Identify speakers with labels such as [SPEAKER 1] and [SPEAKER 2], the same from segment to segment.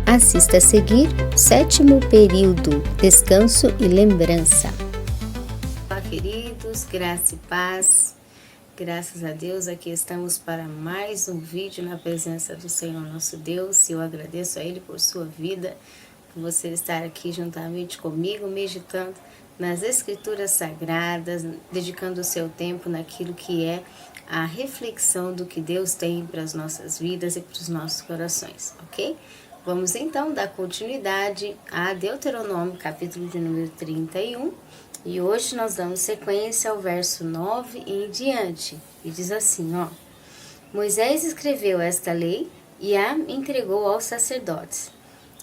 [SPEAKER 1] Assista a seguir, 7º período, descanso e lembrança.
[SPEAKER 2] Olá, queridos, graça e paz. Graças a Deus, aqui estamos para mais um vídeo na presença do Senhor nosso Deus. Eu agradeço a Ele por sua vida, por você estar aqui juntamente comigo, meditando nas Escrituras Sagradas, dedicando o seu tempo naquilo que é a reflexão do que Deus tem para as nossas vidas e para os nossos corações, ok? Vamos então dar continuidade a Deuteronômio, capítulo de número 31, e hoje nós damos sequência ao verso 9 e em diante, e diz assim, ó: Moisés escreveu esta lei e a entregou aos sacerdotes,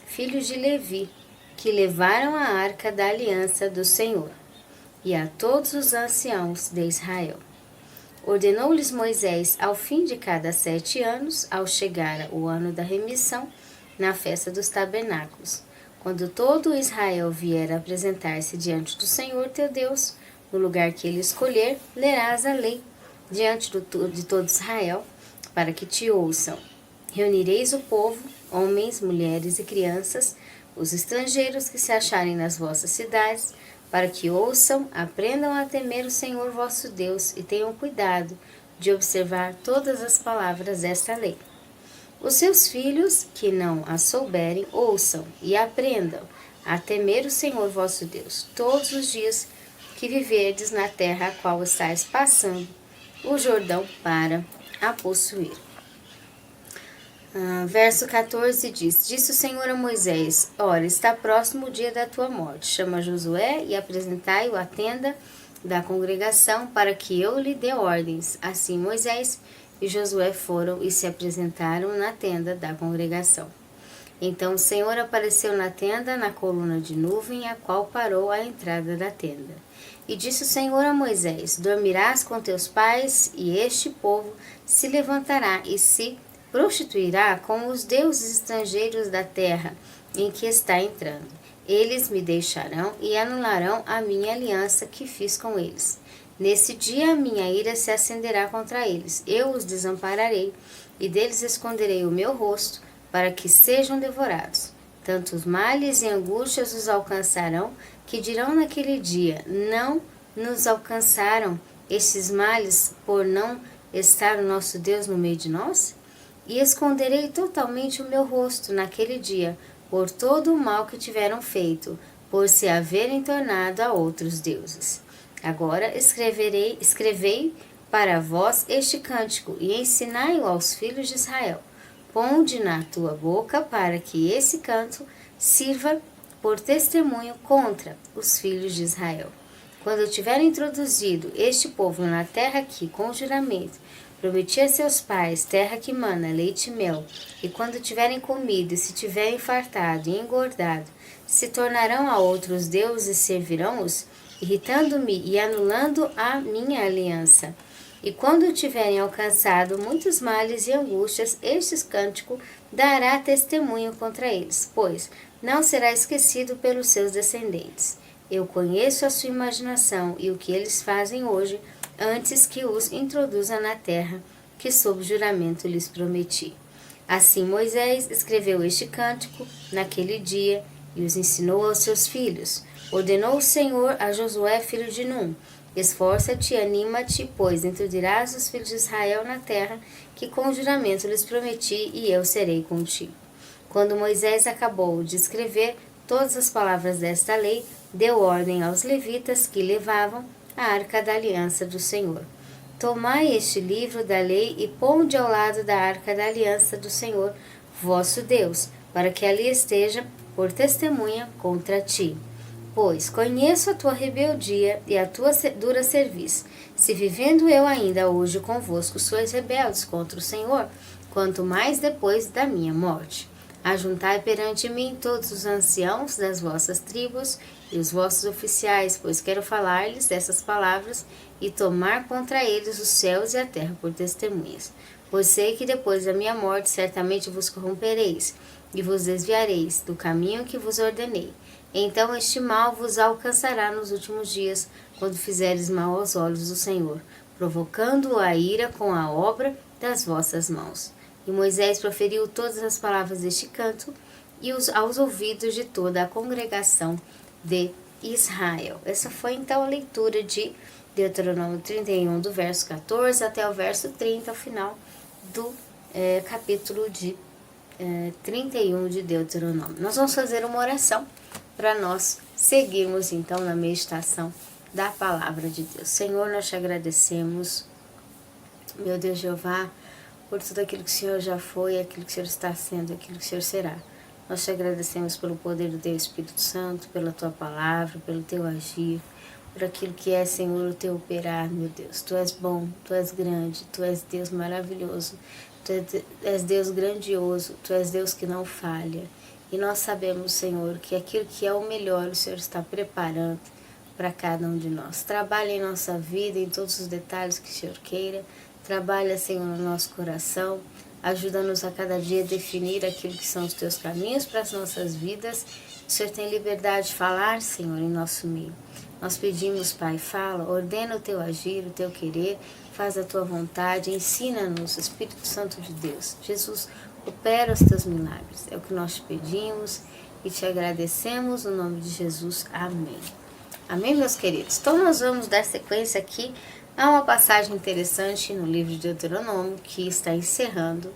[SPEAKER 2] filhos de Levi, que levaram a arca da aliança do Senhor, e a todos os anciãos de Israel. Ordenou-lhes Moisés ao fim de cada 7 anos, ao chegar o ano da remissão, na festa dos tabernáculos, quando todo Israel vier apresentar-se diante do Senhor teu Deus, no lugar que ele escolher, lerás a lei diante de todo Israel, para que te ouçam. Reunireis o povo, homens, mulheres e crianças, os estrangeiros que se acharem nas vossas cidades, para que ouçam, aprendam a temer o Senhor vosso Deus e tenham cuidado de observar todas as palavras desta lei. Os seus filhos, que não a souberem, ouçam e aprendam a temer o Senhor vosso Deus todos os dias que viverdes na terra a qual estáis passando o Jordão para a possuir. Verso 14 diz: Disse o Senhor a Moisés: Ora, está próximo o dia da tua morte. Chama Josué e apresentai-o à tenda da congregação para que eu lhe dê ordens. Assim Moisés e Josué foram e se apresentaram na tenda da congregação. Então o Senhor apareceu na tenda, na coluna de nuvem, a qual parou à entrada da tenda. E disse o Senhor a Moisés: Dormirás com teus pais, e este povo se levantará e se prostituirá com os deuses estrangeiros da terra em que está entrando. Eles me deixarão e anularão a minha aliança que fiz com eles. Nesse dia a minha ira se acenderá contra eles. Eu os desampararei e deles esconderei o meu rosto para que sejam devorados. Tantos males e angústias os alcançarão que dirão naquele dia: Não nos alcançaram estes males por não estar o nosso Deus no meio de nós? E esconderei totalmente o meu rosto naquele dia por todo o mal que tiveram feito, por se haverem tornado a outros deuses. Agora escrevei para vós este cântico e ensinai-o aos filhos de Israel. Ponde na tua boca para que esse canto sirva por testemunho contra os filhos de Israel. Quando tiver introduzido este povo na terra que, com juramento, prometi a seus pais, terra que mana leite e mel, e quando tiverem comido e se tiverem fartado e engordado, se tornarão a outros deuses e servirão-os, irritando-me e anulando a minha aliança. E quando tiverem alcançado muitos males e angústias, este cântico dará testemunho contra eles, pois não será esquecido pelos seus descendentes. Eu conheço a sua imaginação e o que eles fazem hoje, antes que os introduza na terra que sob juramento lhes prometi. Assim Moisés escreveu este cântico naquele dia e os ensinou aos seus filhos. Ordenou o Senhor a Josué, filho de Num: Esforça-te e anima-te, pois introduzirás os filhos de Israel na terra que com juramento lhes prometi, e eu serei contigo. Quando Moisés acabou de escrever todas as palavras desta lei, deu ordem aos levitas que levavam a arca da aliança do Senhor: Tomai este livro da lei e ponde ao lado da arca da aliança do Senhor, vosso Deus, para que ali esteja por testemunha contra ti. Pois conheço a tua rebeldia e a tua dura cerviz. Se vivendo eu ainda hoje convosco sois rebeldes contra o Senhor, quanto mais depois da minha morte. Ajuntai perante mim todos os anciãos das vossas tribos e os vossos oficiais, pois quero falar-lhes dessas palavras e tomar contra eles os céus e a terra por testemunhas. Pois sei que depois da minha morte certamente vos corrompereis e vos desviareis do caminho que vos ordenei. Então este mal vos alcançará nos últimos dias, quando fizeres mal aos olhos do Senhor, provocando a ira com a obra das vossas mãos. E Moisés proferiu todas as palavras deste canto, e aos ouvidos de toda a congregação de Israel. Essa foi então a leitura de Deuteronômio 31, do verso 14 até o verso 30, ao final do capítulo de 31 de Deuteronômio. Nós vamos fazer uma oração para nós seguirmos então na meditação da palavra de Deus. Senhor, nós te agradecemos, meu Deus Jeová, por tudo aquilo que o Senhor já foi, aquilo que o Senhor está sendo, aquilo que o Senhor será. Nós te agradecemos pelo poder do teu Espírito Santo, pela tua palavra, pelo teu agir, por aquilo que é, Senhor, o teu operar, meu Deus. Tu és bom, tu és grande, tu és Deus maravilhoso, tu és Deus grandioso, tu és Deus que não falha. E nós sabemos, Senhor, que aquilo que é o melhor, o Senhor está preparando para cada um de nós. Trabalha em nossa vida, em todos os detalhes que o Senhor queira. Trabalha, Senhor, no nosso coração. Ajuda-nos a cada dia a definir aquilo que são os teus caminhos para as nossas vidas. O Senhor tem liberdade de falar, Senhor, em nosso meio. Nós pedimos, Pai, fala, ordena o teu agir, o teu querer, faz a tua vontade, ensina-nos, Espírito Santo de Deus. Jesus, opera os teus milagres. É o que nós te pedimos e te agradecemos no nome de Jesus. Amém. Amém, meus queridos? Então nós vamos dar sequência aqui a uma passagem interessante no livro de Deuteronômio, que está encerrando,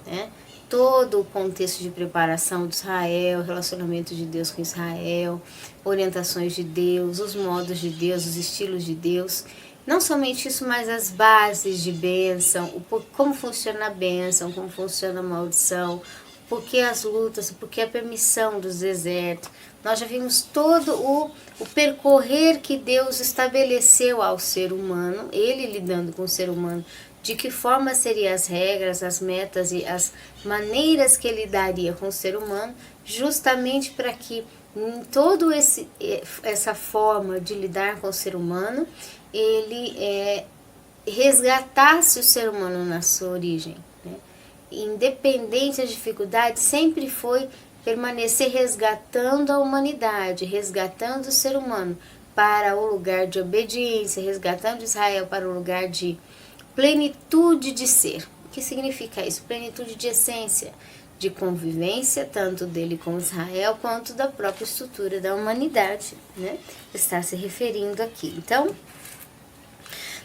[SPEAKER 2] né, todo o contexto de preparação de Israel, relacionamento de Deus com Israel, orientações de Deus, os modos de Deus, os estilos de Deus. Não somente isso, mas as bases de bênção, como funciona a bênção, como funciona a maldição, por que as lutas, por que a permissão dos desertos. Nós já vimos todo o percorrer que Deus estabeleceu ao ser humano, ele lidando com o ser humano, de que forma seriam as regras, as metas e as maneiras que ele daria com o ser humano, justamente para que em todo essa forma de lidar com o ser humano, ele resgatasse o ser humano na sua origem, né? Independente das dificuldades, sempre foi permanecer resgatando a humanidade, resgatando o ser humano para o lugar de obediência, resgatando Israel para o lugar de plenitude de ser. O que significa isso? Plenitude de essência, de convivência, tanto dele com Israel, quanto da própria estrutura da humanidade, né? Está se referindo aqui. Então,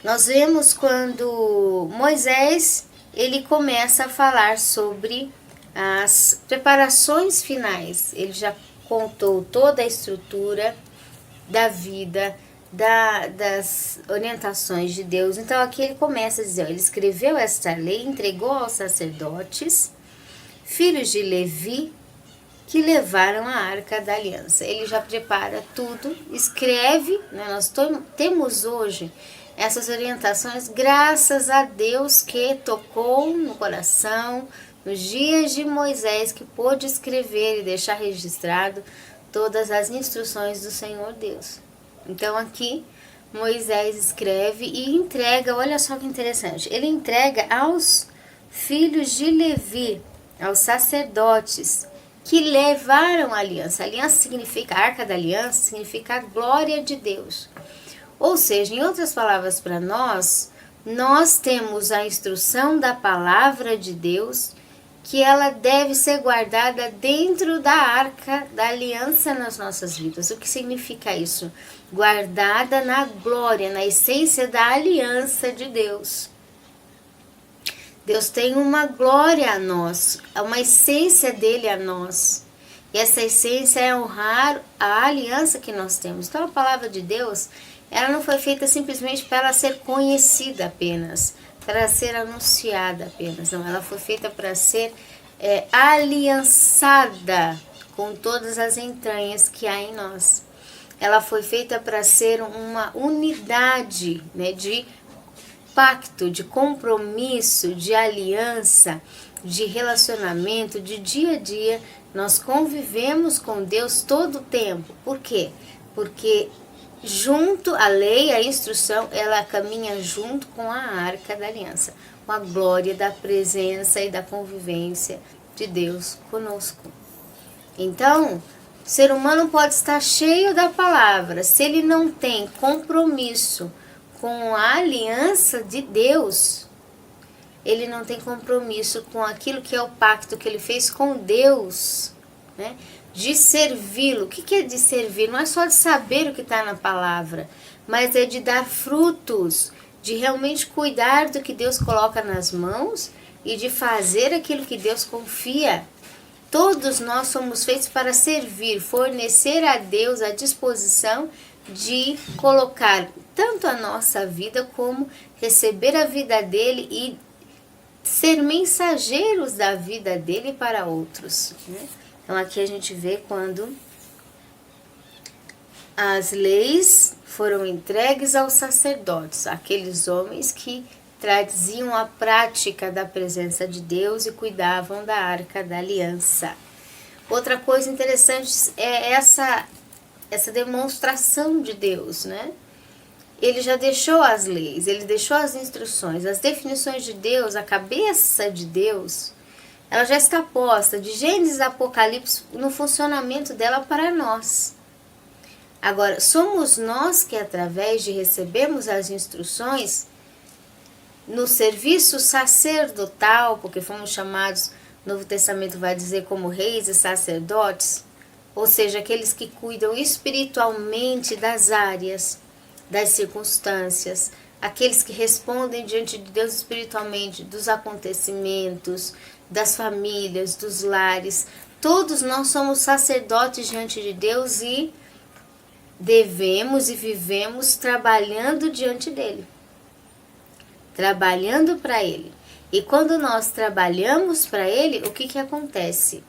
[SPEAKER 2] nós vemos quando Moisés, ele começa a falar sobre as preparações finais. Ele já contou toda a estrutura da vida, das orientações de Deus. Então aqui ele começa a dizer, ele escreveu esta lei, entregou aos sacerdotes, filhos de Levi, que levaram a arca da aliança. Ele já prepara tudo, escreve, né? Nós temos hoje essas orientações graças a Deus que tocou no coração nos dias de Moisés, que pôde escrever e deixar registrado todas as instruções do Senhor Deus. Então aqui Moisés escreve e entrega, olha só que interessante, ele entrega aos filhos de Levi, aos sacerdotes, que levaram a aliança. A aliança significa, a arca da aliança significa a glória de Deus. Ou seja, em outras palavras para nós temos a instrução da palavra de Deus, que ela deve ser guardada dentro da arca da aliança nas nossas vidas. O que significa isso? Guardada na glória, na essência da aliança de Deus. Deus tem uma glória a nós, uma essência dele a nós. E essa essência é honrar a aliança que nós temos. Então a palavra de Deus, ela não foi feita simplesmente para ela ser conhecida apenas, para ser anunciada apenas, não, ela foi feita para ser aliançada com todas as entranhas que há em nós. Ela foi feita para ser uma unidade, né, de pacto, de compromisso, de aliança, de relacionamento, de dia a dia. Nós convivemos com Deus todo o tempo. Por quê? Porque junto à lei, a instrução, ela caminha junto com a arca da aliança, com a glória da presença e da convivência de Deus conosco. Então, o ser humano pode estar cheio da palavra, se ele não tem compromisso com a aliança de Deus, ele não tem compromisso com aquilo que é o pacto que ele fez com Deus, né? De servi-lo. O que é de servir? Não é só de saber o que está na palavra, mas é de dar frutos, de realmente cuidar do que Deus coloca nas mãos e de fazer aquilo que Deus confia. Todos nós somos feitos para servir, fornecer a Deus a disposição de colocar tanto a nossa vida como receber a vida dele e ser mensageiros da vida dele para outros, né? Então aqui a gente vê quando as leis foram entregues aos sacerdotes, aqueles homens que traziam a prática da presença de Deus e cuidavam da arca da aliança. Outra coisa interessante é essa demonstração de Deus, né? Ele já deixou as leis, ele deixou as instruções, as definições de Deus, a cabeça de Deus, ela já está posta de Gênesis a Apocalipse no funcionamento dela para nós. Agora, somos nós que, através de recebermos as instruções, no serviço sacerdotal, porque fomos chamados, o Novo Testamento vai dizer como reis e sacerdotes, ou seja, aqueles que cuidam espiritualmente das áreas, das circunstâncias, aqueles que respondem diante de Deus espiritualmente dos acontecimentos, das famílias, dos lares. Todos nós somos sacerdotes diante de Deus e devemos e vivemos trabalhando diante dele, trabalhando para ele. E quando nós trabalhamos para ele, o que acontece?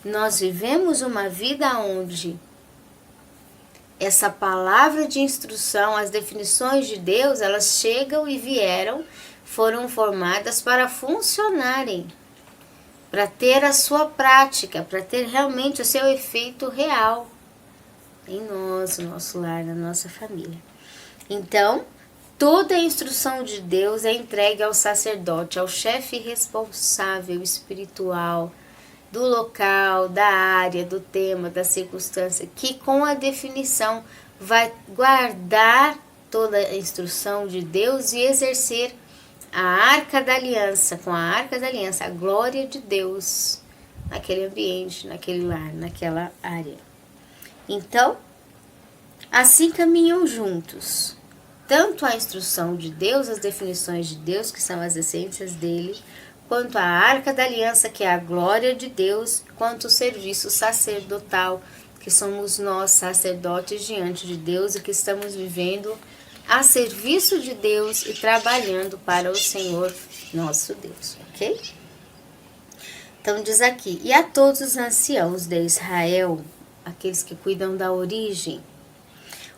[SPEAKER 2] Nós vivemos uma vida onde essa palavra de instrução, as definições de Deus, elas chegam e vieram, foram formadas para funcionarem, para ter a sua prática, para ter realmente o seu efeito real em nós, no nosso lar, na nossa família. Então, toda a instrução de Deus é entregue ao sacerdote, ao chefe responsável espiritual do local, da área, do tema, da circunstância, que com a definição vai guardar toda a instrução de Deus e exercer a arca da aliança, com a arca da aliança, a glória de Deus naquele ambiente, naquele lar, naquela área. Então, assim caminham juntos, tanto a instrução de Deus, as definições de Deus, que são as essências dele, quanto a arca da aliança, que é a glória de Deus, quanto o serviço sacerdotal, que somos nós, sacerdotes diante de Deus e que estamos vivendo a serviço de Deus e trabalhando para o Senhor nosso Deus, ok? Então diz aqui, e a todos os anciãos de Israel, aqueles que cuidam da origem,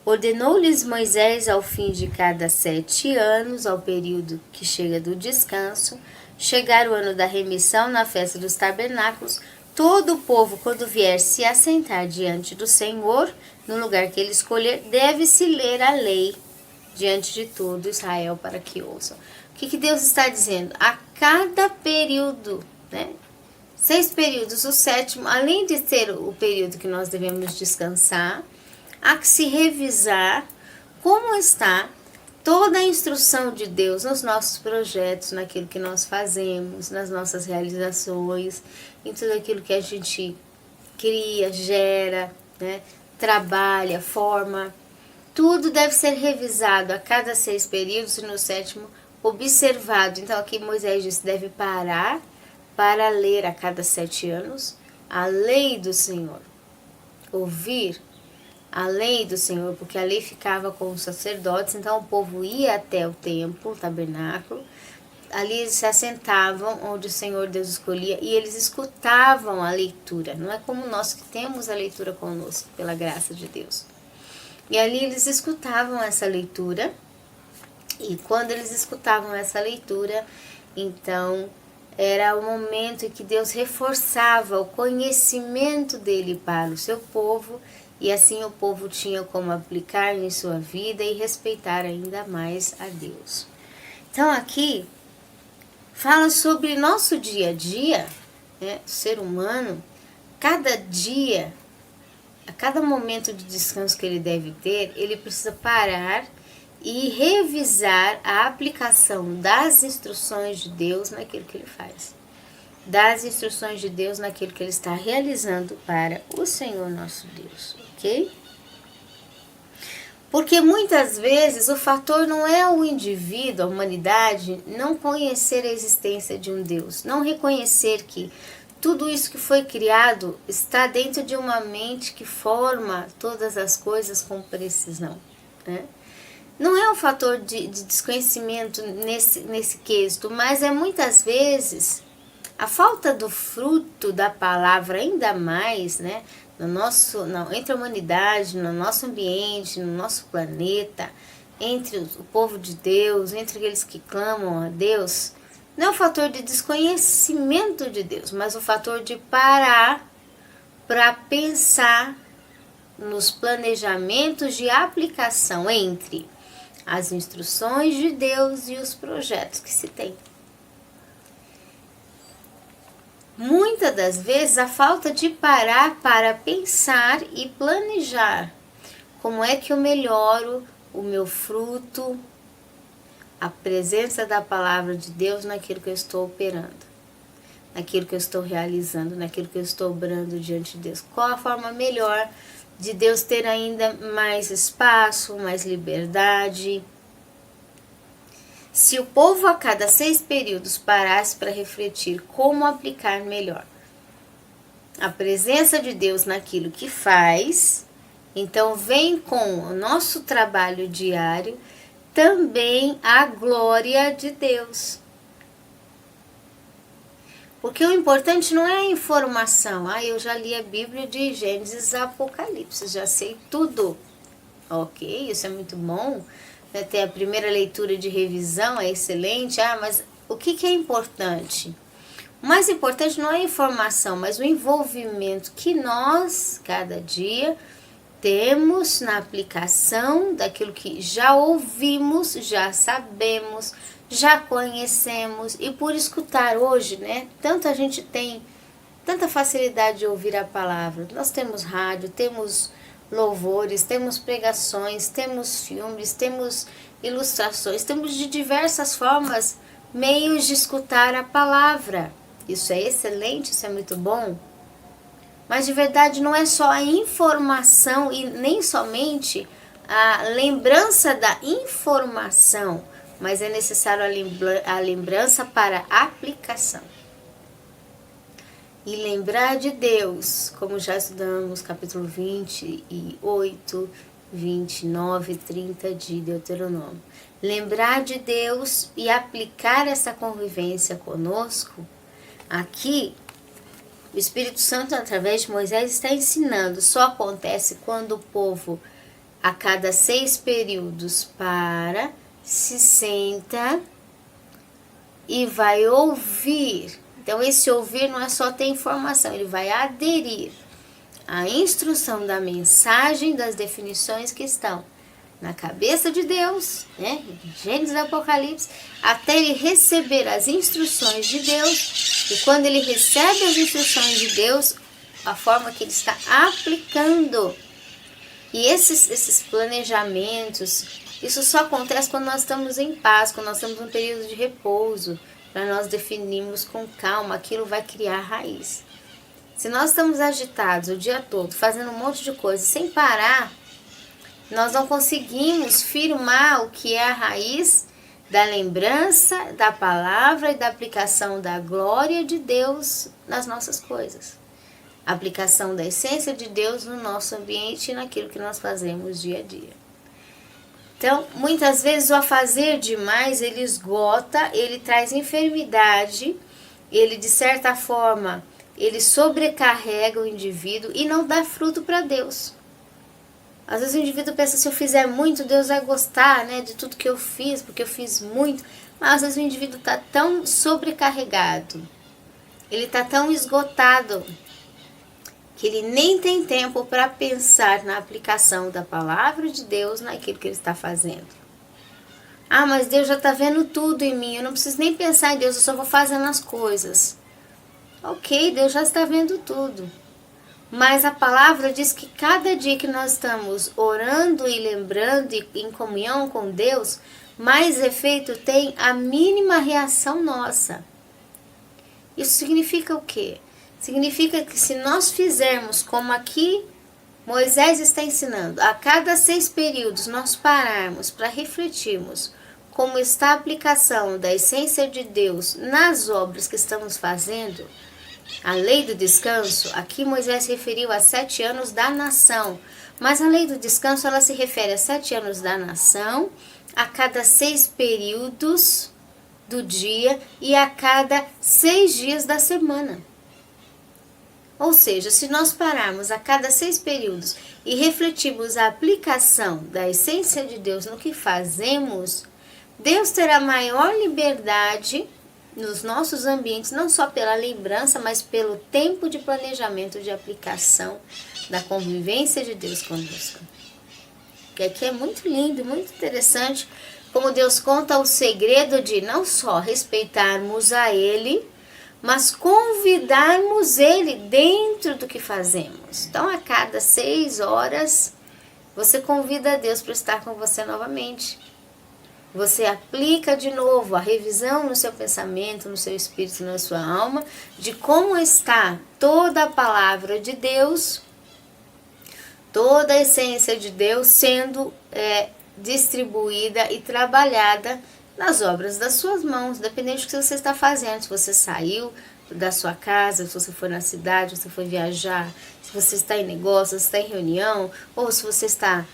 [SPEAKER 2] ordenou-lhes Moisés ao fim de cada 7 anos, ao período que chega do descanso, chegar o ano da remissão na festa dos tabernáculos, todo o povo, quando vier se assentar diante do Senhor, no lugar que ele escolher, deve-se ler a lei diante de todo Israel para que ouçam. O que Deus está dizendo? A cada período, né? 6 períodos, o 7º, além de ser o período que nós devemos descansar, há que se revisar como está toda a instrução de Deus nos nossos projetos, naquilo que nós fazemos, nas nossas realizações, em tudo aquilo que a gente cria, gera, né, trabalha, forma. Tudo deve ser revisado a cada 6 períodos e no 7º observado. Então aqui Moisés disse, deve parar para ler a cada 7 anos a lei do Senhor. Ouvir a lei do Senhor, porque a lei ficava com os sacerdotes, então o povo ia até o templo, o tabernáculo, ali eles se assentavam onde o Senhor Deus escolhia e eles escutavam a leitura. Não é como nós que temos a leitura conosco, pela graça de Deus. E ali eles escutavam essa leitura, e quando eles escutavam essa leitura, então era o momento em que Deus reforçava o conhecimento dele para o seu povo, e assim o povo tinha como aplicar em sua vida e respeitar ainda mais a Deus. Então aqui fala sobre nosso dia a dia, né, ser humano, cada dia, a cada momento de descanso que ele deve ter, ele precisa parar e revisar a aplicação das instruções de Deus naquilo que ele faz. das instruções de Deus naquilo que ele está realizando para o Senhor nosso Deus, ok? Porque muitas vezes o fator não é o indivíduo, a humanidade, não conhecer a existência de um Deus, não reconhecer que tudo isso que foi criado está dentro de uma mente que forma todas as coisas com precisão, né? Não é um fator de desconhecimento nesse quesito, mas é muitas vezes a falta do fruto da palavra, ainda mais, né? Entre a humanidade, no nosso ambiente, no nosso planeta, entre o povo de Deus, entre aqueles que clamam a Deus, não é o fator de desconhecimento de Deus, mas o fator de parar para pensar nos planejamentos de aplicação entre as instruções de Deus e os projetos que se tem. Muitas das vezes a falta de parar para pensar e planejar como é que eu melhoro o meu fruto, a presença da palavra de Deus naquilo que eu estou operando, naquilo que eu estou realizando, naquilo que eu estou obrando diante de Deus. Qual a forma melhor de Deus ter ainda mais espaço, mais liberdade? Se o povo a cada 6 períodos parasse para refletir como aplicar melhor a presença de Deus naquilo que faz, então vem com o nosso trabalho diário também a glória de Deus. Porque o importante não é a informação. Eu já li a Bíblia de Gênesis a Apocalipse, já sei tudo. Ok, isso é muito bom. Ter a primeira leitura de revisão é excelente. Mas o que é importante? O mais importante não é a informação, mas o envolvimento que nós, cada dia, temos na aplicação daquilo que já ouvimos, já sabemos, já conhecemos. E por escutar hoje, né? A gente tem tanta facilidade de ouvir a palavra. Nós temos rádio, temos louvores, temos pregações, temos filmes, temos ilustrações, temos de diversas formas meios de escutar a palavra. Isso é excelente, isso é muito bom. Mas de verdade não é só a informação e nem somente a lembrança da informação, mas é necessário a lembrança para a aplicação. E lembrar de Deus, como já estudamos capítulo 28, 29 e 30 de Deuteronômio. Lembrar de Deus e aplicar essa convivência conosco, aqui o Espírito Santo, através de Moisés, está ensinando. Só acontece quando o povo, a cada 6 períodos, se senta e vai ouvir. Então, esse ouvir não é só ter informação, ele vai aderir à instrução da mensagem, das definições que estão na cabeça de Deus, né? Gênesis e Apocalipse, até ele receber as instruções de Deus. E quando ele recebe as instruções de Deus, a forma que ele está aplicando. E esses planejamentos, isso só acontece quando nós estamos em paz, quando nós estamos num período de repouso, para nós definirmos com calma, aquilo vai criar raiz. Se nós estamos agitados o dia todo, fazendo um monte de coisa sem parar, nós não conseguimos firmar o que é a raiz da lembrança, da palavra e da aplicação da glória de Deus nas nossas coisas. A aplicação da essência de Deus no nosso ambiente e naquilo que nós fazemos dia a dia. Então, muitas vezes o afazer demais, ele esgota, ele traz enfermidade, ele de certa forma, ele sobrecarrega o indivíduo e não dá fruto para Deus. Às vezes o indivíduo pensa, se eu fizer muito, Deus vai gostar, né, de tudo que eu fiz, porque eu fiz muito. Mas às vezes o indivíduo está tão sobrecarregado, ele está tão esgotado, que ele nem tem tempo para pensar na aplicação da palavra de Deus naquilo que ele está fazendo. Mas Deus já está vendo tudo em mim, eu não preciso nem pensar em Deus, eu só vou fazendo as coisas. Ok, Deus já está vendo tudo. Mas a palavra diz que cada dia que nós estamos orando e lembrando e em comunhão com Deus, mais efeito tem a mínima reação nossa. Isso significa o quê? Significa que se nós fizermos como aqui Moisés está ensinando, a cada 6 períodos nós pararmos para refletirmos como está a aplicação da essência de Deus nas obras que estamos fazendo, a lei do descanso, aqui Moisés referiu a 7 anos da nação, mas a lei do descanso ela se refere a 7 anos da nação, a cada 6 períodos do dia e a cada 6 dias da semana. Ou seja, se nós pararmos a cada 6 períodos e refletirmos a aplicação da essência de Deus no que fazemos, Deus terá maior liberdade nos nossos ambientes, não só pela lembrança, mas pelo tempo de planejamento de aplicação da convivência de Deus conosco. Que aqui é muito lindo, muito interessante, como Deus conta o segredo de não só respeitarmos a Ele, mas convidarmos Ele dentro do que fazemos. Então, a cada 6 horas, você convida a Deus para estar com você novamente. Você aplica de novo a revisão no seu pensamento, no seu espírito, na sua alma, de como está toda a palavra de Deus, toda a essência de Deus sendo distribuída e trabalhada nas obras das suas mãos, dependendo do que você está fazendo. Se você saiu da sua casa, se você foi na cidade, se você foi viajar, se você está em negócio, se está em reunião, ou se você está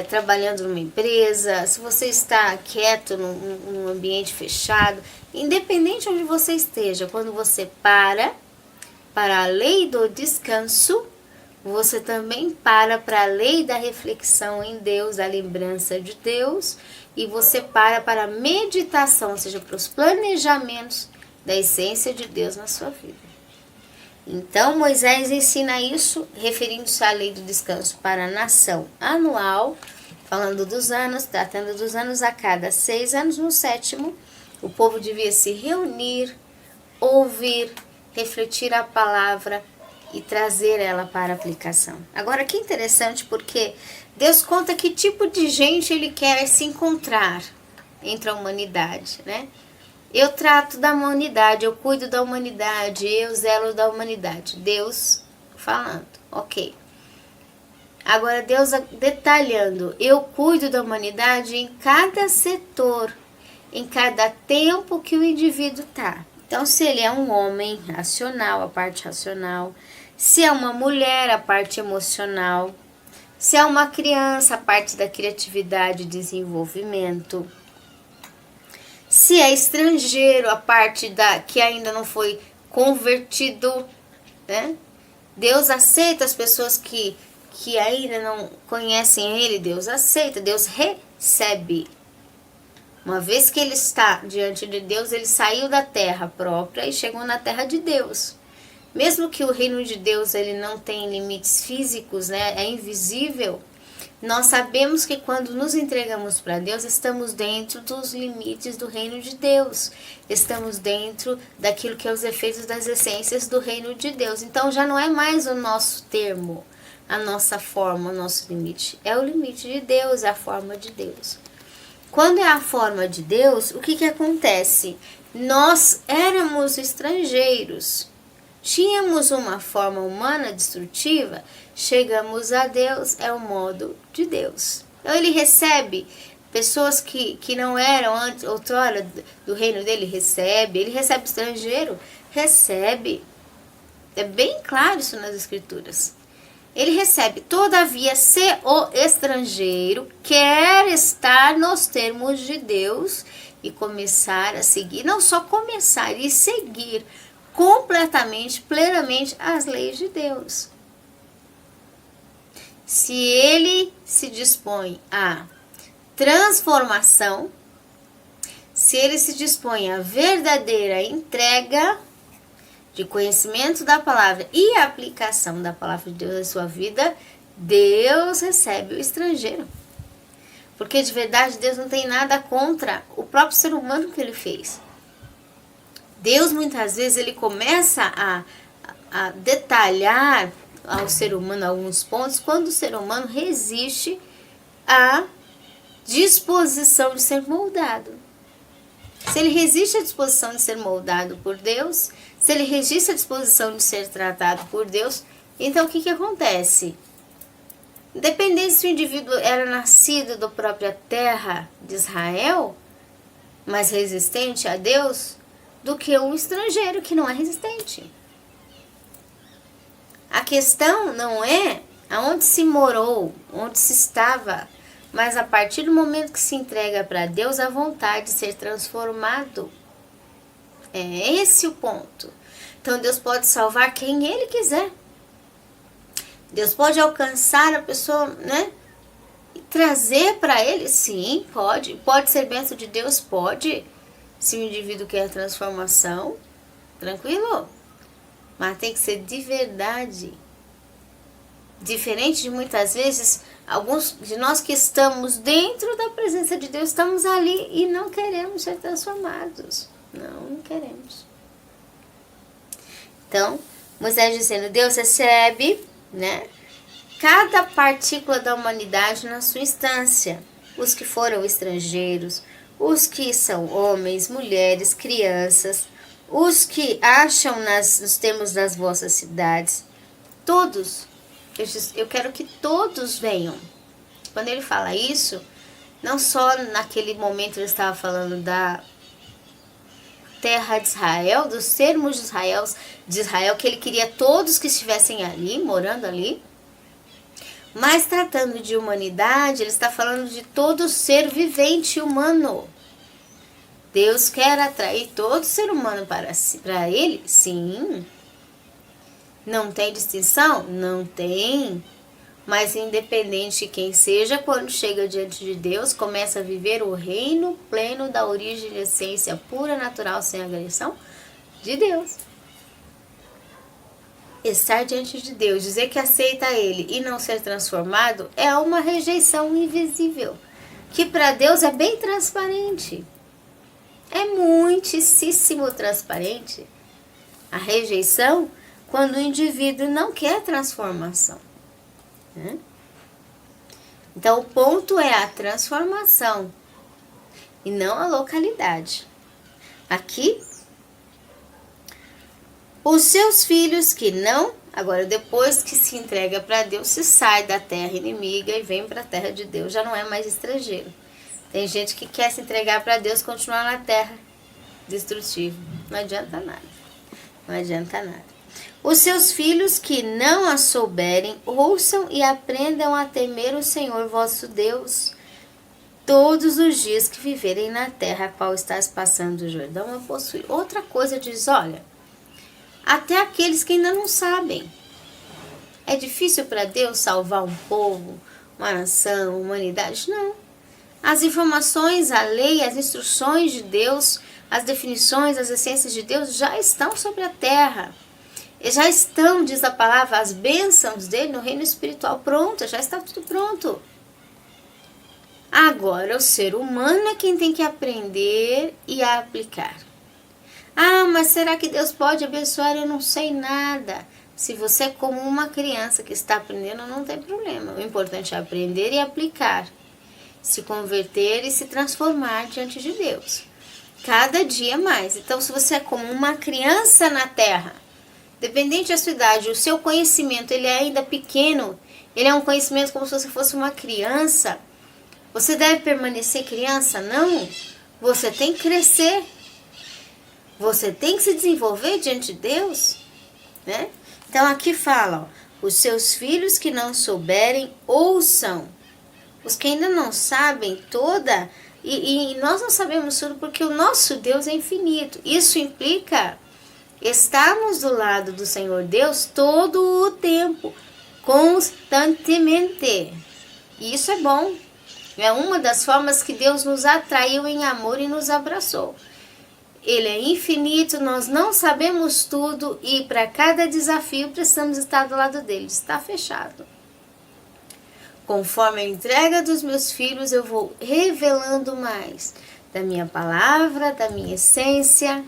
[SPEAKER 2] trabalhando numa empresa, se você está quieto num ambiente fechado, independente onde você esteja, quando você para a lei do descanso, você também para a lei da reflexão em Deus, da lembrança de Deus, e você para a meditação, ou seja, para os planejamentos da essência de Deus na sua vida. Então, Moisés ensina isso, referindo-se à lei do descanso para a nação anual, falando dos anos, tratando dos anos a cada 6 anos. No 7º, o povo devia se reunir, ouvir, refletir a palavra e trazer ela para aplicação. Agora, que interessante, porque Deus conta que tipo de gente Ele quer se encontrar entre a humanidade, né? Eu trato da humanidade, eu cuido da humanidade, eu zelo da humanidade. Deus falando, ok. Agora Deus detalhando, eu cuido da humanidade em cada setor, em cada tempo que o indivíduo está. Então, se ele é um homem racional, a parte racional, se é uma mulher, a parte emocional, se é uma criança, a parte da criatividade e desenvolvimento, se é estrangeiro, a parte que ainda não foi convertido, né? Deus aceita as pessoas que ainda não conhecem Ele, Deus aceita, Deus recebe. Uma vez que ele está diante de Deus, ele saiu da terra própria e chegou na terra de Deus. Mesmo que o reino de Deus ele não tem limites físicos, né? É invisível. Nós sabemos que quando nos entregamos para Deus, estamos dentro dos limites do reino de Deus. Estamos dentro daquilo que é os efeitos das essências do reino de Deus. Então já não é mais o nosso termo, a nossa forma, o nosso limite. É o limite de Deus, é a forma de Deus. Quando é a forma de Deus, o que acontece? Nós éramos estrangeiros. Tínhamos uma forma humana destrutiva, chegamos a Deus, é o modo de Deus. Então ele recebe pessoas que não eram antes, outrora do reino dele, ele recebe estrangeiro, recebe. É bem claro isso nas escrituras. Ele recebe, todavia, se o estrangeiro quer estar nos termos de Deus e começar a seguir, não só começar, e seguir completamente, plenamente as leis de Deus. Se ele se dispõe à transformação, se ele se dispõe à verdadeira entrega de conhecimento da palavra e aplicação da palavra de Deus na sua vida, Deus recebe o estrangeiro. Porque de verdade Deus não tem nada contra o próprio ser humano que ele fez. Deus muitas vezes ele começa a detalhar ao ser humano alguns pontos quando o ser humano resiste à disposição de ser moldado. Se ele resiste à disposição de ser moldado por Deus, se ele resiste à disposição de ser tratado por Deus, então o que acontece? Independente se o indivíduo era nascido da própria terra de Israel, mais resistente a Deus, do que um estrangeiro que não é resistente. A questão não é aonde se morou, onde se estava, mas a partir do momento que se entrega para Deus, a vontade de ser transformado. É esse o ponto. Então Deus pode salvar quem Ele quiser. Deus pode alcançar a pessoa, né? E trazer para Ele, sim, pode. Pode ser bênção de Deus, pode. Se o indivíduo quer transformação, tranquilo. Mas tem que ser de verdade. Diferente de muitas vezes, alguns de nós que estamos dentro da presença de Deus, estamos ali e não queremos ser transformados. Não queremos. Então, Moisés dizendo, Deus recebe, né, cada partícula da humanidade na sua instância. Os que foram estrangeiros, os que são homens, mulheres, crianças, os que acham nos termos das vossas cidades, todos. Eu quero que todos venham. Quando ele fala isso, não só naquele momento ele estava falando da terra de Israel, dos termos de Israel, que ele queria todos que estivessem ali, morando ali, mas tratando de humanidade, ele está falando de todo ser vivente humano. Deus quer atrair todo ser humano para ele? Sim. Não tem distinção? Não tem. Mas independente de quem seja, quando chega diante de Deus, começa a viver o reino pleno da origem e essência pura, natural, sem agressão de Deus. Estar diante de Deus, dizer que aceita Ele e não ser transformado é uma rejeição invisível, que para Deus é bem transparente. É muitíssimo transparente a rejeição quando o indivíduo não quer transformação. Né? Então, o ponto é a transformação e não a localidade. Aqui, os seus filhos que não, agora depois que se entrega para Deus, se sai da terra inimiga e vem para a terra de Deus, já não é mais estrangeiro. Tem gente que quer se entregar para Deus e continuar na terra destrutiva. Não adianta nada. Não adianta nada. Os seus filhos que não a souberem, ouçam e aprendam a temer o Senhor vosso Deus todos os dias que viverem na terra a qual estás passando o Jordão a possuir. Outra coisa diz, olha, até aqueles que ainda não sabem. É difícil para Deus salvar um povo, uma nação, uma humanidade? Não. As informações, a lei, as instruções de Deus, as definições, as essências de Deus já estão sobre a terra. E já estão, diz a palavra, as bênçãos dele no reino espiritual prontas, já está tudo pronto. Agora, o ser humano é quem tem que aprender e aplicar. Ah, mas será que Deus pode abençoar? Eu não sei nada. Se você é como uma criança que está aprendendo, não tem problema. O importante é aprender e aplicar. Se converter e se transformar diante de Deus. Cada dia mais. Então, se você é como uma criança na terra, dependente da sua idade, o seu conhecimento ele é ainda pequeno, ele é um conhecimento como se você fosse uma criança, você deve permanecer criança? Não. Você tem que crescer. Você tem que se desenvolver diante de Deus. Né? Então aqui fala, ó, os seus filhos que não souberem, ouçam. Os que ainda não sabem toda, e nós não sabemos tudo porque o nosso Deus é infinito. Isso implica estarmos do lado do Senhor Deus todo o tempo, constantemente. E isso é bom. É uma das formas que Deus nos atraiu em amor e nos abraçou. Ele é infinito, nós não sabemos tudo e para cada desafio precisamos estar do lado dele. Está fechado. Conforme a entrega dos meus filhos, eu vou revelando mais da minha palavra, da minha essência,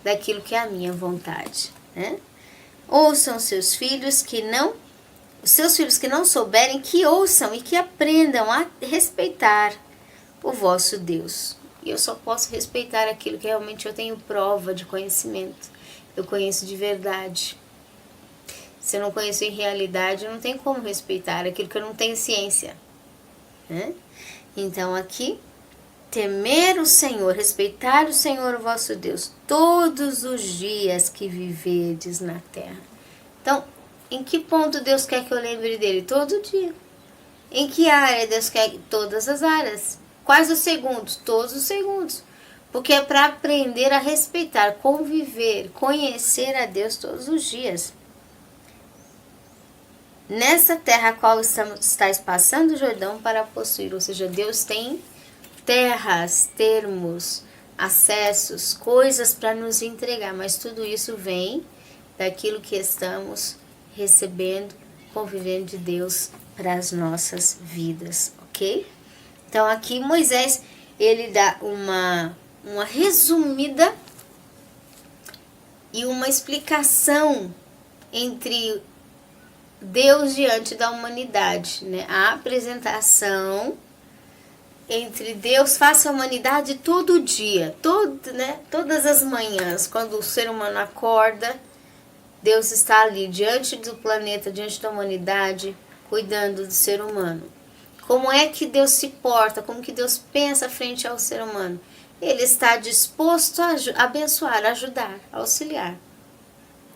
[SPEAKER 2] daquilo que é a minha vontade. Né? Ouçam os seus filhos que não souberem, que ouçam e que aprendam a respeitar o vosso Deus. E eu só posso respeitar aquilo que realmente eu tenho prova de conhecimento. Eu conheço de verdade. Se eu não conheço em realidade, eu não tenho como respeitar aquilo que eu não tenho ciência, né? Então aqui, temer o Senhor, respeitar o Senhor, o vosso Deus, todos os dias que viverdes na terra. Então, em que ponto Deus quer que eu lembre dele? Todo dia. Em que área Deus quer? Todas as áreas. Quais os segundos? Todos os segundos. Porque é para aprender a respeitar, conviver, conhecer a Deus todos os dias. Nessa terra a qual estáis passando o Jordão para possuir. Ou seja, Deus tem terras, termos, acessos, coisas para nos entregar. Mas tudo isso vem daquilo que estamos recebendo, convivendo de Deus para as nossas vidas, ok? Então aqui Moisés, ele dá uma resumida e uma explicação entre Deus diante da humanidade, né? A apresentação entre Deus face à humanidade todo dia, todas as manhãs, quando o ser humano acorda, Deus está ali diante do planeta, diante da humanidade, cuidando do ser humano. Como é que Deus se porta, como que Deus pensa frente ao ser humano? Ele está disposto a abençoar, ajudar, auxiliar.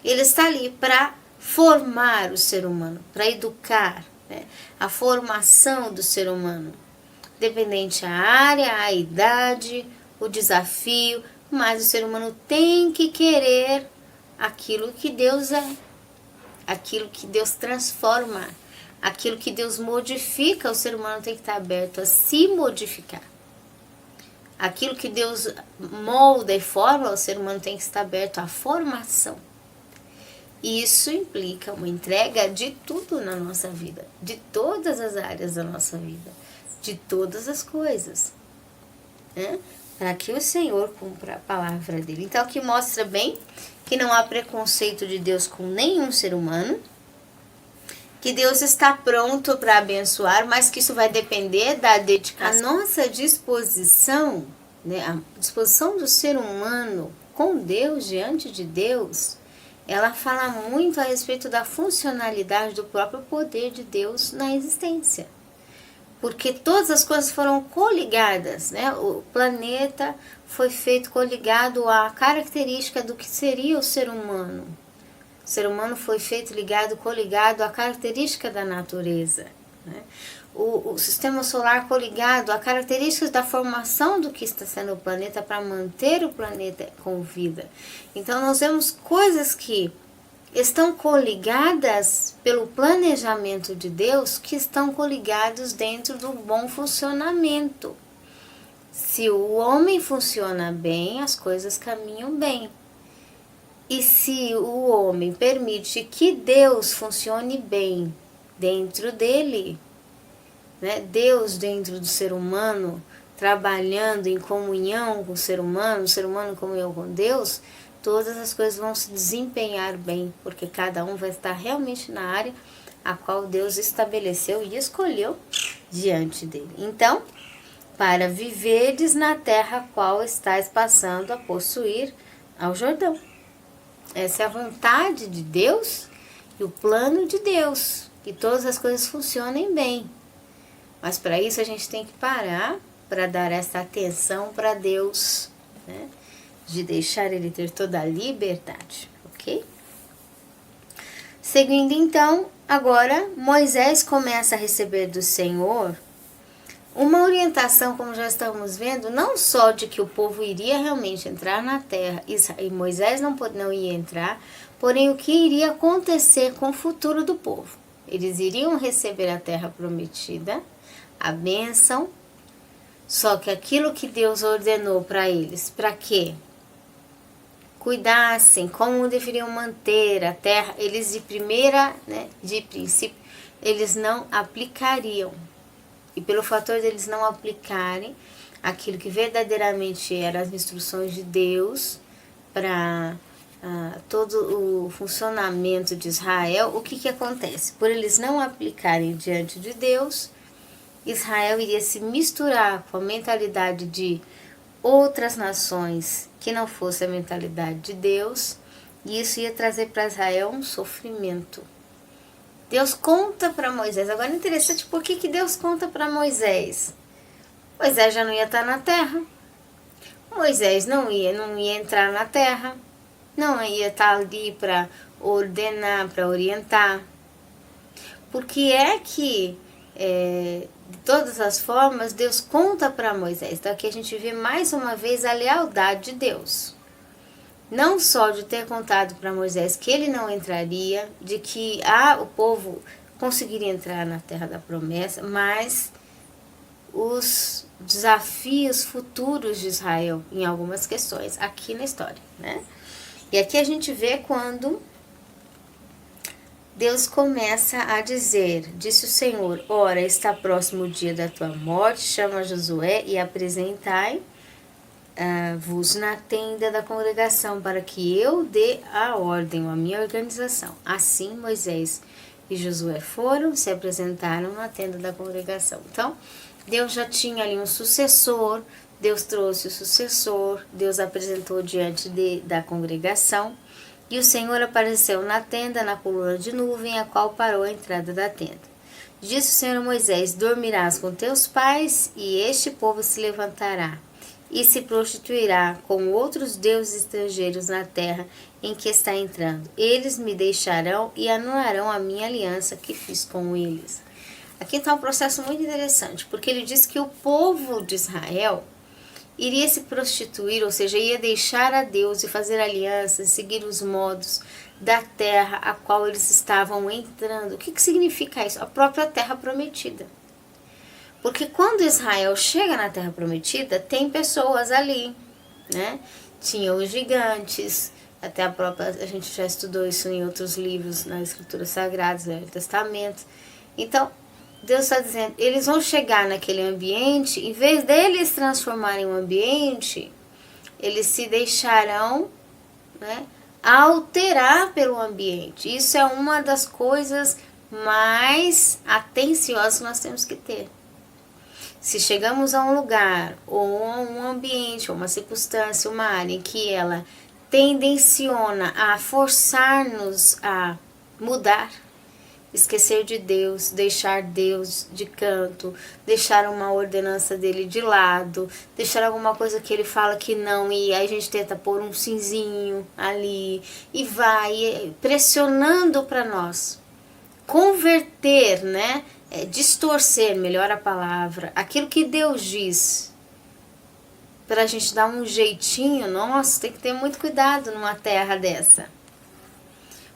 [SPEAKER 2] Ele está ali para formar o ser humano, para educar, né? A formação do ser humano. Dependente a área, a idade, o desafio, mas o ser humano tem que querer aquilo que Deus é, aquilo que Deus transforma, aquilo que Deus modifica. O ser humano tem que estar aberto a se modificar. Aquilo que Deus molda e forma, o ser humano tem que estar aberto à formação. Isso implica uma entrega de tudo na nossa vida, de todas as áreas da nossa vida, de todas as coisas, né? Para que o Senhor cumpra a palavra dele. Então, aqui mostra bem que não há preconceito de Deus com nenhum ser humano, que Deus está pronto para abençoar, mas que isso vai depender da dedicação. A nossa disposição, né, a disposição do ser humano com Deus, diante de Deus, ela fala muito a respeito da funcionalidade do próprio poder de Deus na existência. Porque todas as coisas foram coligadas, né? O planeta foi feito coligado à característica do que seria o ser humano. O ser humano foi feito coligado à característica da natureza, né? O sistema solar coligado a características da formação do que está sendo o planeta para manter o planeta com vida. Então nós vemos coisas que estão coligadas pelo planejamento de Deus, que estão coligados dentro do bom funcionamento. Se o homem funciona bem, as coisas caminham bem. E se o homem permite que Deus funcione bem dentro dele, né? Deus dentro do ser humano, trabalhando em comunhão com o ser humano em comunhão com Deus, todas as coisas vão se desempenhar bem, porque cada um vai estar realmente na área a qual Deus estabeleceu e escolheu diante dele. Então, para viverdes na terra a qual estáis passando a possuir ao Jordão. Essa é a vontade de Deus e o plano de Deus, que todas as coisas funcionem bem. Mas para isso a gente tem que parar para dar essa atenção para Deus, né? De deixar Ele ter toda a liberdade, ok? Seguindo então, agora Moisés começa a receber do Senhor uma orientação, como já estamos vendo, não só de que o povo iria realmente entrar na terra, e Moisés não ia entrar, porém o que iria acontecer com o futuro do povo. Eles iriam receber a terra prometida, a bênção, só que aquilo que Deus ordenou para eles, para quê? Cuidassem, como deveriam manter a terra, eles de princípio, eles não aplicariam. E pelo fator deles não aplicarem aquilo que verdadeiramente eram as instruções de Deus para todo o funcionamento de Israel, o que acontece? Por eles não aplicarem diante de Deus, Israel iria se misturar com a mentalidade de outras nações que não fosse a mentalidade de Deus, e isso ia trazer para Israel um sofrimento. Deus conta para Moisés. Agora é interessante, por que Deus conta para Moisés? Moisés já não ia estar na terra. Moisés não ia entrar na terra. Não ia estar ali para ordenar, para orientar. Porque é que, de todas as formas, Deus conta para Moisés. Então aqui a gente vê mais uma vez a lealdade de Deus. Não só de ter contado para Moisés que ele não entraria, de que o povo conseguiria entrar na terra da promessa, mas os desafios futuros de Israel em algumas questões aqui na história, né? E aqui a gente vê quando Deus começa a dizer, disse o Senhor, ora, está próximo o dia da tua morte, chama Josué e apresentai-vos na tenda da congregação, para que eu dê a ordem, a minha organização. Assim Moisés e Josué foram, se apresentaram na tenda da congregação. Então, Deus já tinha ali um sucessor, Deus trouxe o sucessor, Deus apresentou diante da congregação, e o Senhor apareceu na tenda, na coluna de nuvem, a qual parou a entrada da tenda. Disse o Senhor a Moisés, dormirás com teus pais, e este povo se levantará, e se prostituirá com outros deuses estrangeiros na terra em que está entrando. Eles me deixarão e anularão a minha aliança que fiz com eles. Aqui está um processo muito interessante, porque ele diz que o povo de Israel iria se prostituir, ou seja, ia deixar a Deus e fazer alianças, seguir os modos da terra a qual eles estavam entrando. O que significa isso? A própria terra prometida. Porque quando Israel chega na terra prometida, tem pessoas ali, né? Tinha os gigantes, até a gente já estudou isso em outros livros, nas escrituras sagradas, no Velho Testamento. Então, Deus está dizendo, eles vão chegar naquele ambiente, em vez deles transformarem o ambiente, eles se deixarão, né, alterar pelo ambiente. Isso é uma das coisas mais atenciosas que nós temos que ter. Se chegamos a um lugar, ou a um ambiente, ou uma circunstância, uma área em que ela tendenciona a forçar-nos a mudar, esquecer de Deus, deixar Deus de canto, deixar uma ordenança dele de lado, deixar alguma coisa que ele fala que não, e aí a gente tenta pôr um simzinho ali, e vai pressionando para nós converter, né? Distorcer, melhor a palavra, aquilo que Deus diz, para a gente dar um jeitinho. Nossa, tem que ter muito cuidado numa terra dessa.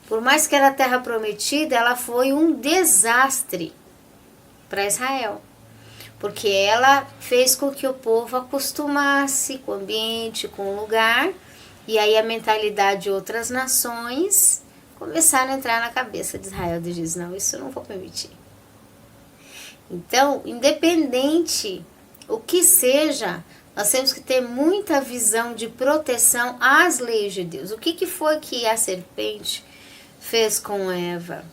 [SPEAKER 2] Por mais que era a terra prometida, ela foi um desastre para Israel. Porque ela fez com que o povo acostumasse com o ambiente, com o lugar. E aí a mentalidade de outras nações começaram a entrar na cabeça de Israel. E diz, não, isso eu não vou permitir. Então, independente o que seja, nós temos que ter muita visão de proteção às leis de Deus. O que foi que a serpente fez com Eva?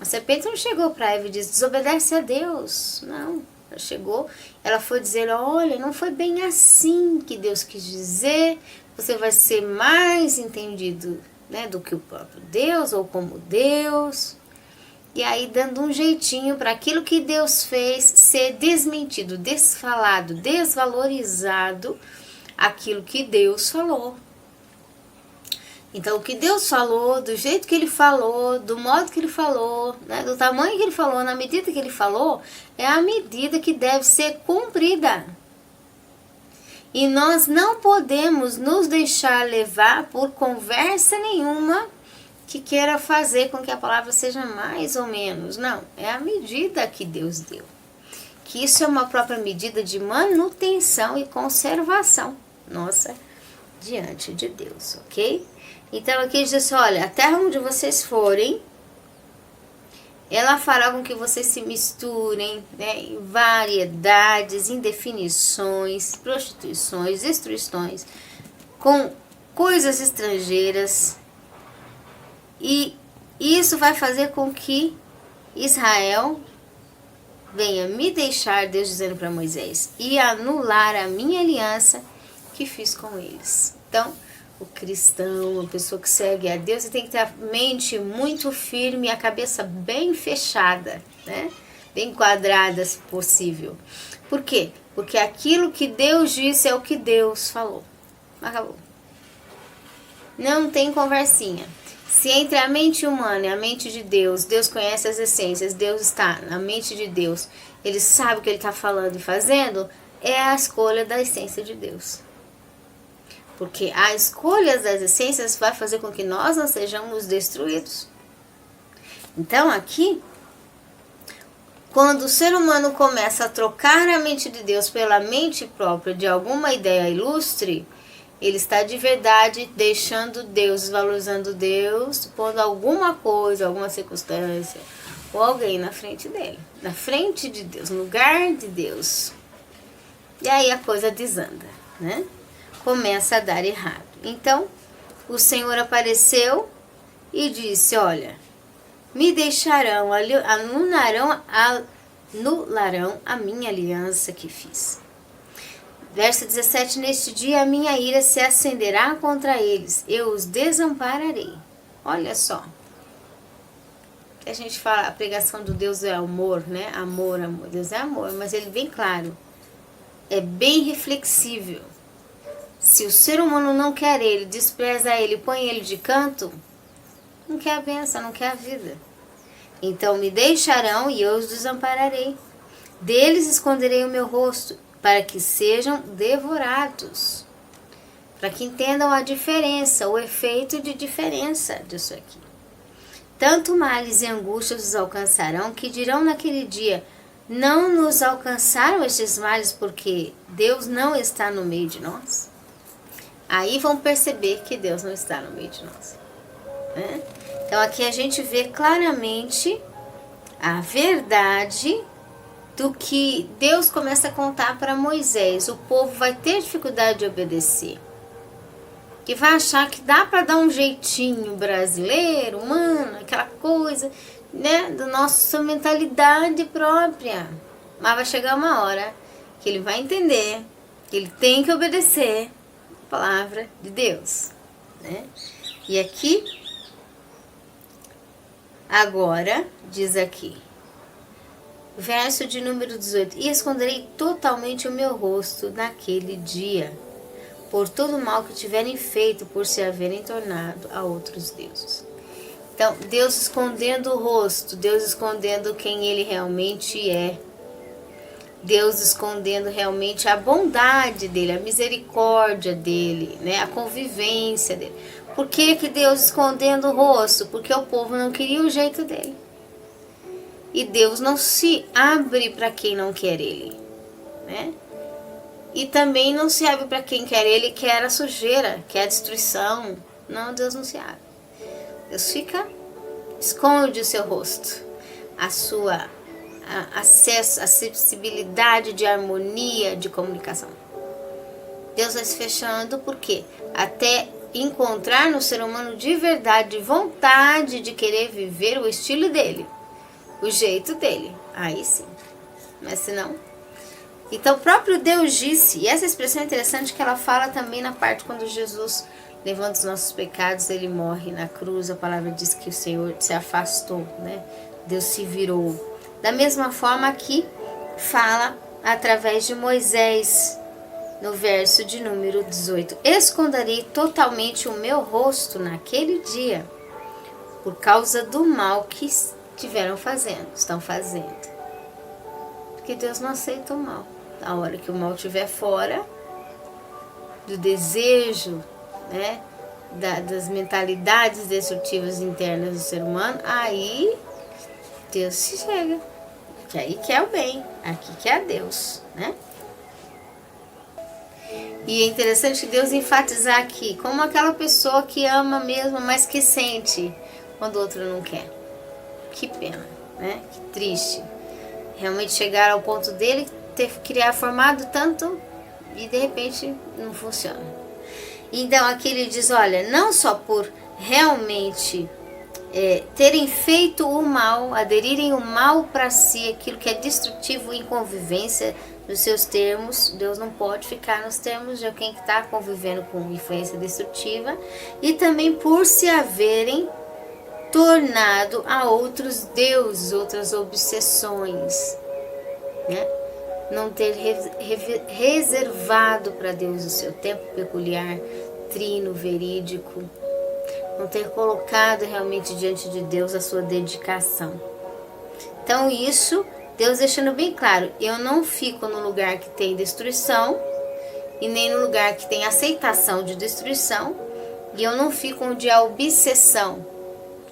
[SPEAKER 2] A serpente não chegou para Eva e disse, desobedece a Deus. Não, ela chegou, ela foi dizer, olha, não foi bem assim que Deus quis dizer, você vai ser mais entendido, né, do que o próprio Deus, ou como Deus. E aí dando um jeitinho para aquilo que Deus fez ser desmentido, desfalado, desvalorizado, aquilo que Deus falou. Então, o que Deus falou, do jeito que Ele falou, do modo que Ele falou, né, do tamanho que Ele falou, na medida que Ele falou, é a medida que deve ser cumprida. E nós não podemos nos deixar levar por conversa nenhuma que queira fazer com que a palavra seja mais ou menos. Não, é a medida que Deus deu. Que isso é uma própria medida de manutenção e conservação nossa diante de Deus, ok? Então aqui diz assim, olha, a terra onde vocês forem, ela fará com que vocês se misturem, né, em variedades, indefinições, prostituições, destruições, com coisas estrangeiras. E isso vai fazer com que Israel venha me deixar, Deus dizendo para Moisés, e anular a minha aliança que fiz com eles. Então, o cristão, a pessoa que segue a Deus, tem que ter a mente muito firme e a cabeça bem fechada, né? Bem quadrada, se possível. Por quê? Porque aquilo que Deus disse é o que Deus falou. Acabou. Não tem conversinha. Se entre a mente humana e a mente de Deus, Deus conhece as essências, Deus está na mente de Deus, Ele sabe o que Ele está falando e fazendo, é a escolha da essência de Deus. Porque a escolha das essências vai fazer com que nós não sejamos destruídos. Então aqui, quando o ser humano começa a trocar a mente de Deus pela mente própria de alguma ideia ilustre, ele está de verdade deixando Deus, desvalorizando Deus, pondo alguma coisa, alguma circunstância ou alguém na frente dele, na frente de Deus, no lugar de Deus. E aí a coisa desanda, né? Começa a dar errado. Então, o Senhor apareceu e disse, olha, me deixarão, anularão a minha aliança que fiz. Verso 17, neste dia a minha ira se acenderá contra eles, eu os desampararei. Olha só. A gente fala, a pregação do Deus é amor, né? Amor, amor. Deus é amor, mas ele é bem claro. É bem reflexível. Se o ser humano não quer ele, despreza ele, põe ele de canto, não quer a bênção, não quer a vida. Então me deixarão e eu os desampararei. Deles esconderei o meu rosto, para que sejam devorados. Para que entendam a diferença, o efeito de diferença disso aqui. Tanto males e angústias os alcançarão, que dirão naquele dia, não nos alcançaram estes males porque Deus não está no meio de nós? Aí vão perceber que Deus não está no meio de nós. Né? Então aqui a gente vê claramente a verdade do que Deus começa a contar para Moisés. O povo vai ter dificuldade de obedecer. Que vai achar que dá para dar um jeitinho brasileiro, humano, aquela coisa, né, da nossa mentalidade própria. Mas vai chegar uma hora que ele vai entender que ele tem que obedecer a palavra de Deus, né? E aqui, agora, diz aqui, verso de número 18, e esconderei totalmente o meu rosto naquele dia, por todo o mal que tiverem feito, por se haverem tornado a outros deuses. Então, Deus escondendo o rosto, Deus escondendo quem Ele realmente é, Deus escondendo realmente a bondade dEle, a misericórdia dEle, né? A convivência dEle. Por que que Deus escondendo o rosto? Porque o povo não queria o jeito dEle. E Deus não se abre para quem não quer Ele, né? E também não se abre para quem quer Ele, quer a sujeira, quer a destruição. Não, Deus não se abre. Deus esconde o seu rosto, a sua acesso, a sensibilidade de harmonia, de comunicação. Deus vai se fechando, por quê? Até encontrar no ser humano de verdade, vontade de querer viver o estilo dele, o jeito dele. Aí sim, mas se não... Então o próprio Deus disse, e essa expressão é interessante que ela fala também na parte quando Jesus levanta os nossos pecados, ele morre na cruz, a palavra diz que o Senhor se afastou, né? Deus se virou. Da mesma forma aqui fala através de Moisés, no verso de número 18, esconderei totalmente o meu rosto naquele dia, por causa do mal que estão fazendo. Porque Deus não aceita o mal. A hora que o mal estiver fora do desejo, né, das mentalidades destrutivas internas do ser humano, aí Deus se chega. Que aí quer o bem, aqui quer Deus, né? E é interessante Deus enfatizar aqui, como aquela pessoa que ama mesmo, mas que sente quando o outro não quer. Que pena, né? Que triste. Realmente chegar ao ponto dele criar formado tanto e de repente não funciona. Então aqui ele diz, olha, não só por realmente terem feito o mal, aderirem o mal para si, aquilo que é destrutivo em convivência, nos seus termos. Deus não pode ficar nos termos de alguém que está convivendo com influência destrutiva, e também por se haverem tornado a outros deuses, outras obsessões, né? Não ter reservado para Deus o seu tempo peculiar, trino, verídico, não ter colocado realmente diante de Deus a sua dedicação. Então isso, Deus deixando bem claro, eu não fico no lugar que tem destruição, e nem no lugar que tem aceitação de destruição, e eu não fico onde a obsessão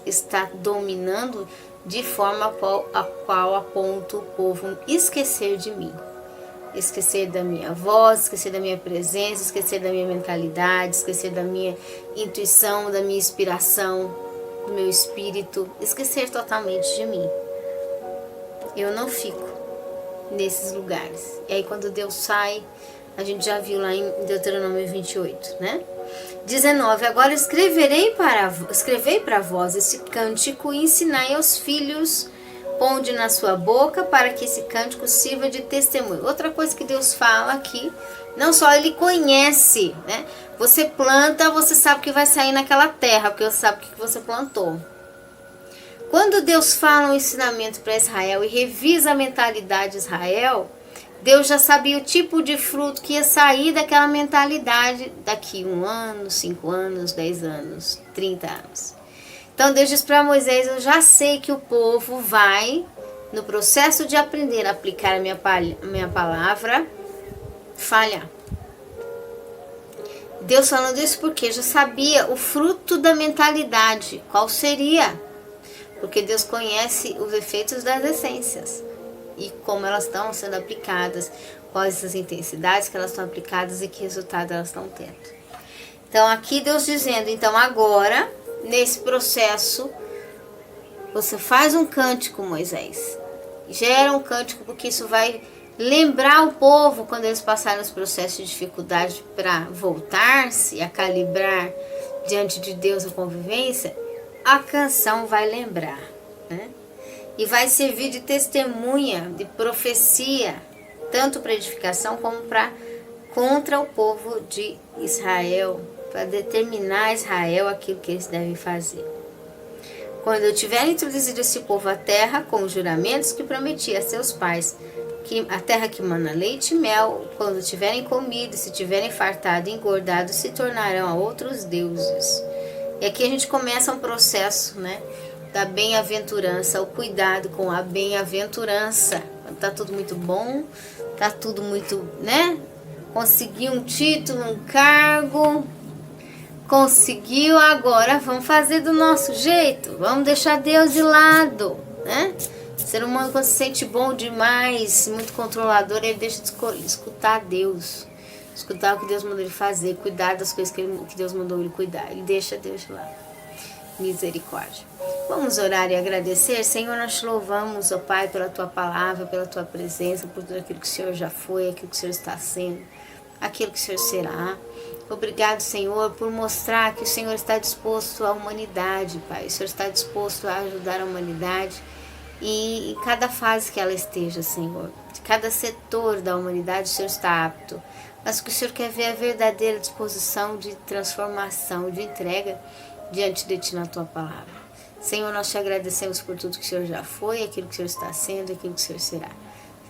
[SPEAKER 2] está dominando, de forma a qual aponto o povo esquecer de mim, esquecer da minha voz, esquecer da minha presença, esquecer da minha mentalidade, esquecer da minha intuição, da minha inspiração, do meu espírito, esquecer totalmente de mim. Eu não fico nesses lugares. E aí quando Deus sai, a gente já viu lá em Deuteronômio 28, né? 19, agora escrevei para vós esse cântico e ensinai aos filhos, ponde na sua boca, para que esse cântico sirva de testemunho. Outra coisa que Deus fala aqui, não só Ele conhece, né? Você planta, você sabe que vai sair naquela terra, porque você sabe o que você plantou. Quando Deus fala um ensinamento para Israel e revisa a mentalidade de Israel, Deus já sabia o tipo de fruto que ia sair daquela mentalidade daqui 1 ano, 5 anos, 10 anos, 30 anos. Então Deus diz para Moisés, eu já sei que o povo vai, no processo de aprender a aplicar a minha palavra, falhar. Deus falando isso porque já sabia o fruto da mentalidade, qual seria. Porque Deus conhece os efeitos das essências e como elas estão sendo aplicadas, quais as intensidades que elas estão aplicadas e que resultado elas estão tendo. Então aqui Deus dizendo, então agora, nesse processo, você faz um cântico, Moisés. Gera um cântico porque isso vai lembrar o povo quando eles passarem os processos de dificuldade para voltar-se a calibrar diante de Deus a convivência. A canção vai lembrar, né? E vai servir de testemunha, de profecia, tanto para edificação como contra o povo de Israel, para determinar Israel aquilo que eles devem fazer. Quando eu tiver introduzido esse povo à terra, com os juramentos que prometi a seus pais, que a terra que mana leite e mel, quando tiverem comido, se tiverem fartado e engordado, se tornarão a outros deuses. E aqui a gente começa um processo, né, da bem-aventurança, o cuidado com a bem-aventurança. Tá tudo muito bom, tá tudo muito, né? Conseguiu um título, um cargo, conseguiu, agora vamos fazer do nosso jeito, vamos deixar Deus de lado, né? O ser humano, quando se sente bom demais, muito controlador, ele deixa de escutar Deus. Escutar o que Deus mandou ele fazer, cuidar das coisas que Deus mandou ele cuidar. Ele deixa Deus lá. Misericórdia. Vamos orar e agradecer. Senhor, nós te louvamos, ó Pai, pela Tua palavra, pela Tua presença, por tudo aquilo que o Senhor já foi, aquilo que o Senhor está sendo, aquilo que o Senhor será. Obrigado, Senhor, por mostrar que o Senhor está disposto à humanidade, Pai. O Senhor está disposto a ajudar a humanidade e em cada fase que ela esteja, Senhor. De cada setor da humanidade, o Senhor está apto. Mas o que o Senhor quer ver é a verdadeira disposição de transformação, de entrega diante de Ti na Tua palavra. Senhor, nós te agradecemos por tudo que o Senhor já foi, aquilo que o Senhor está sendo, aquilo que o Senhor será.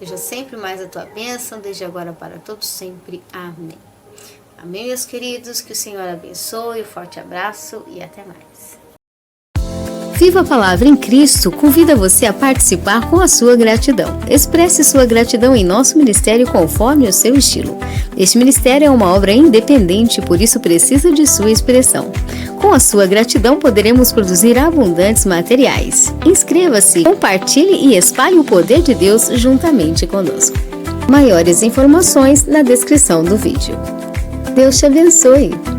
[SPEAKER 2] Seja sempre mais a Tua bênção, desde agora para todos sempre. Amém. Amém, meus queridos. Que o Senhor abençoe. Um forte abraço e até mais.
[SPEAKER 1] Viva a Palavra em Cristo convida você a participar com a sua gratidão. Expresse sua gratidão em nosso ministério conforme o seu estilo. Este ministério é uma obra independente, por isso precisa de sua expressão. Com a sua gratidão poderemos produzir abundantes materiais. Inscreva-se, compartilhe e espalhe o poder de Deus juntamente conosco. Maiores informações na descrição do vídeo. Deus te abençoe!